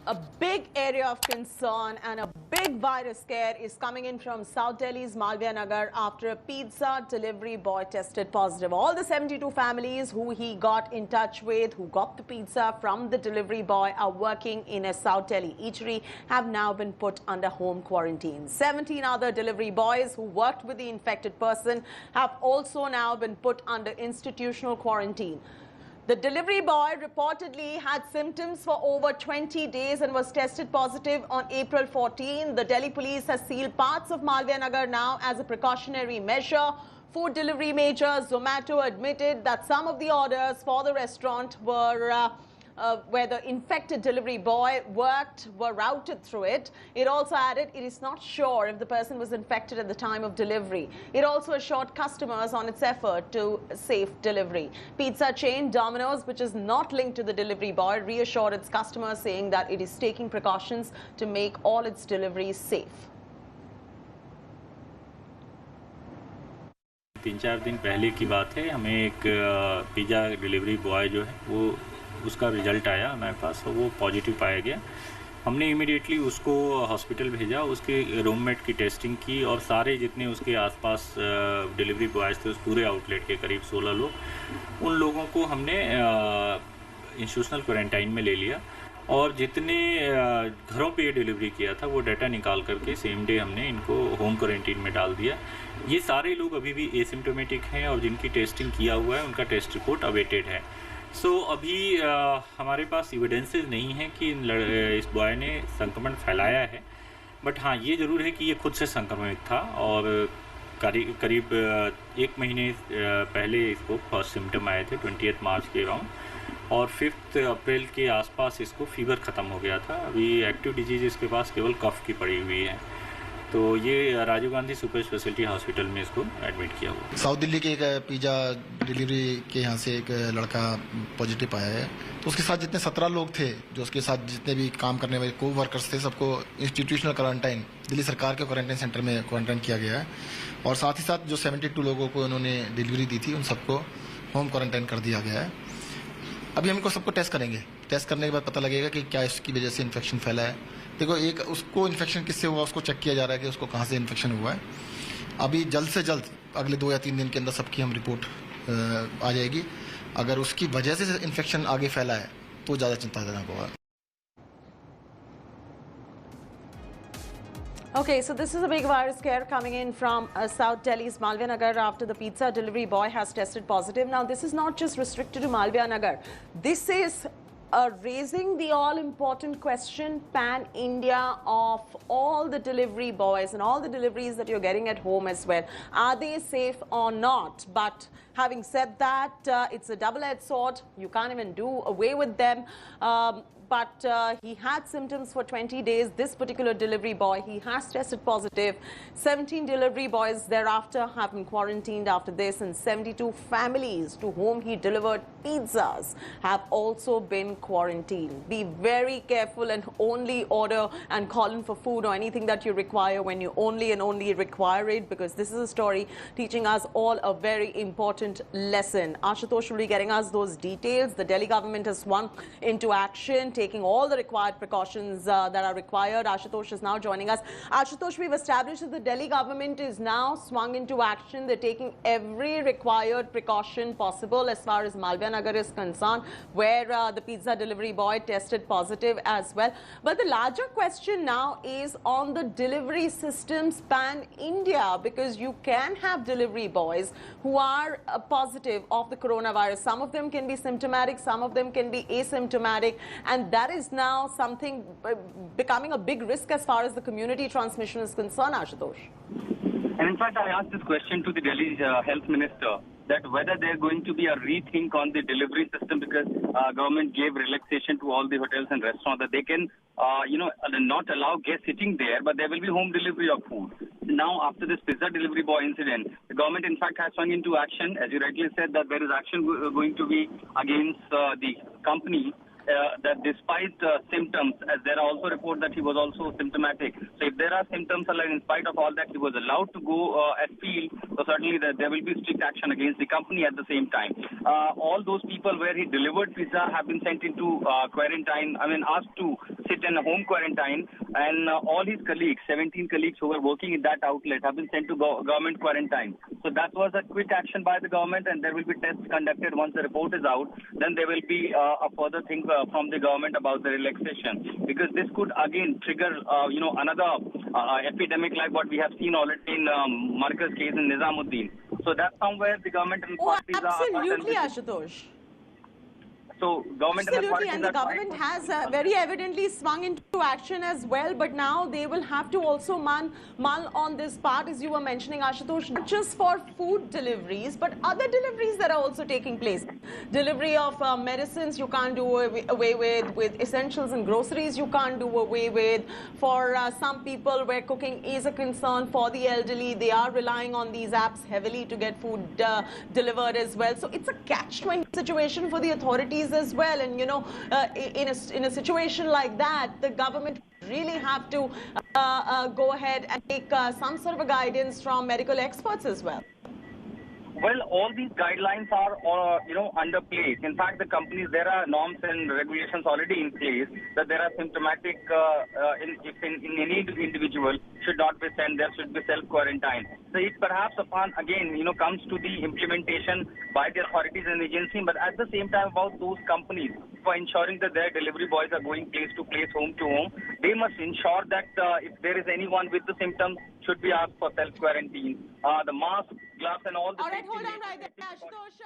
A big area of concern and a big virus scare is coming in from South Delhi's Malviya Nagar after a pizza delivery boy tested positive. All the 72 families who he got in touch with, who got the pizza from the delivery boy, are working in a South Delhi eatery, have now been put under home quarantine. 17 other delivery boys who worked with the infected person have also now been put under institutional quarantine. The delivery boy reportedly had symptoms for over 20 days and was tested positive on April 14. The Delhi police has sealed parts of Malviya Nagar now as a precautionary measure. Food delivery major Zomato admitted that some of the orders for the restaurant were where the infected delivery boy worked were routed through it. It also added it is not sure if the person was infected at the time of delivery. It also assured customers on its effort to safe delivery. Pizza chain Domino's, which is not linked to the delivery boy, reassured its customers, saying that it is taking precautions to make all its deliveries safe. 3-4 दिन पहले की बात है, हमें एक pizza delivery boy जो है वो उसका रिज़ल्ट आया हमारे पास और वो पॉजिटिव पाया गया। हमने इमीडिएटली उसको हॉस्पिटल भेजा, उसके रूममेट की टेस्टिंग की और सारे जितने उसके आसपास डिलीवरी बॉयज़ थे उस पूरे आउटलेट के करीब 16 लोग, उन लोगों को हमने इंस्टीट्यूशनल क्वारंटाइन में ले लिया और जितने घरों पे डिलीवरी किया था वो डाटा निकाल करके सेम डे हमने इनको होम क्वारंटाइन में डाल दिया। ये सारे लोग अभी भी एसिम्प्टोमेटिक हैं और जिनकी टेस्टिंग किया हुआ है उनका टेस्ट रिपोर्ट अवेटेड है। अभी हमारे पास एविडेंसेस नहीं हैं कि इस बॉय ने संक्रमण फैलाया है, बट हाँ ये ज़रूर है कि ये खुद से संक्रमित था और करीब 1 महीने पहले इसको फर्स्ट सिम्टम आए थे 20 मार्च के अराउंड और 5 अप्रैल के आसपास इसको फीवर ख़त्म हो गया था। अभी एक्टिव डिजीज़ इसके पास केवल कफ की पड़ी हुई है, तो ये Rajiv Gandhi super speciality hospital में इसको एडमिट किया हुआ। साउथ दिल्ली के एक पिज़्ज़ा डिलीवरी के यहाँ से एक लड़का पॉजिटिव आया है, तो उसके साथ जितने 17 लोग थे, जो उसके साथ जितने भी काम करने वाले को वर्कर्स थे, सबको इंस्टीट्यूशनल क्वारंटाइन दिल्ली सरकार के क्वारंटाइन सेंटर में क्वारंटाइन किया गया है और साथ ही साथ जो 72 लोगों को उन्होंने डिलीवरी दी थी उन सबको होम क्वारंटाइन कर दिया गया है। अभी हम इनको सबको टेस्ट करेंगे, टेस्ट करने के बाद पता लगेगा कि क्या इसकी वजह से इन्फेक्शन फैला है। देखो, एक उसको इन्फेक्शन किससे हुआ उसको चेक किया जा रहा है कि उसको कहाँ से इन्फेक्शन हुआ है। अभी जल्द से जल्द अगले 2 या 3 दिन के अंदर सबकी हम रिपोर्ट आ जाएगी। अगर उसकी वजह से इन्फेक्शन आगे फैला है तो ज़्यादा चिंताजनक होगा। Okay, so this is a big virus scare coming in from South Delhi's Malviya Nagar after the pizza delivery boy has tested positive. Now, this is not just restricted to Malviya Nagar. This is raising the all-important question pan-India of all the delivery boys and all the deliveries that you're getting at home as well. Are they safe or not? But having said that, it's a double-edged sword. You can't even do away with them. But he had symptoms for 20 days. This particular delivery boy, he has tested positive. 17 delivery boys thereafter have been quarantined after this, and 72 families to whom he delivered pizzas have also been quarantined. Be very careful and only order and call in for food or anything that you require when you only and only require it, because this is a story teaching us all a very important lesson. Ashutosh will be getting us those details. The Delhi government has swung into action, taking all the required precautions that are required. Ashutosh is now joining us. Ashutosh, we've established that the Delhi government is now swung into action. They're taking every required precaution possible as far as Malviya Nagar is concerned, where the pizza delivery boy tested positive as well. But the larger question now is on the delivery systems pan-India, because you can have delivery boys who are positive of the coronavirus. Some of them can be symptomatic, some of them can be asymptomatic, and that is now something becoming a big risk as far as the community transmission is concerned, Ashutosh. And in fact, I asked this question to the Delhi Health Minister, that whether there's going to be a rethink on the delivery system, because government gave relaxation to all the hotels and restaurants that they can, not allow guests sitting there, but there will be home delivery of food. Now, after this pizza delivery boy incident, the government in fact has swung into action. As you rightly said, that there is action going to be against the company that despite symptoms, as there are also reports that he was also symptomatic. So if there are symptoms, in spite of all that, he was allowed to go at field. So certainly there will be strict action against the company at the same time. All those people where he delivered pizza have been sent into quarantine. Asked to sit in a home quarantine, and all his colleagues, 17 colleagues who were working in that outlet, have been sent to government quarantine. So that was a quick action by the government, and there will be tests conducted once the report is out. Then there will be a further thing from the government about the relaxation, because this could again trigger, another epidemic like what we have seen already in Marcus case in Nizamuddin. So that's somewhere the government and authorities absolutely, Ashutosh. So government absolutely, and the government has very evidently swung into action as well, but now they will have to also mull on this part, as you were mentioning, Ashutosh, not just for food deliveries, but other deliveries that are also taking place. Delivery of medicines you can't do away with essentials and groceries you can't do away with. For some people where cooking is a concern, for the elderly, they are relying on these apps heavily to get food delivered as well. So it's a catch-22 situation for the authorities as well, and in a situation like that, the government really have to go ahead and take some sort of a guidance from medical experts as well. Well, all these guidelines are, under place. In fact, the companies, there are norms and regulations already in place that there are symptomatic, if any individual should not be sent, there should be self-quarantine. So it perhaps comes to the implementation by the authorities and agency, but at the same time about those companies for ensuring that their delivery boys are going place to place, home to home, they must ensure that if there is anyone with the symptoms, should be asked for self-quarantine. The mask, gloves and all the All right, hold on right there, Ashutosh.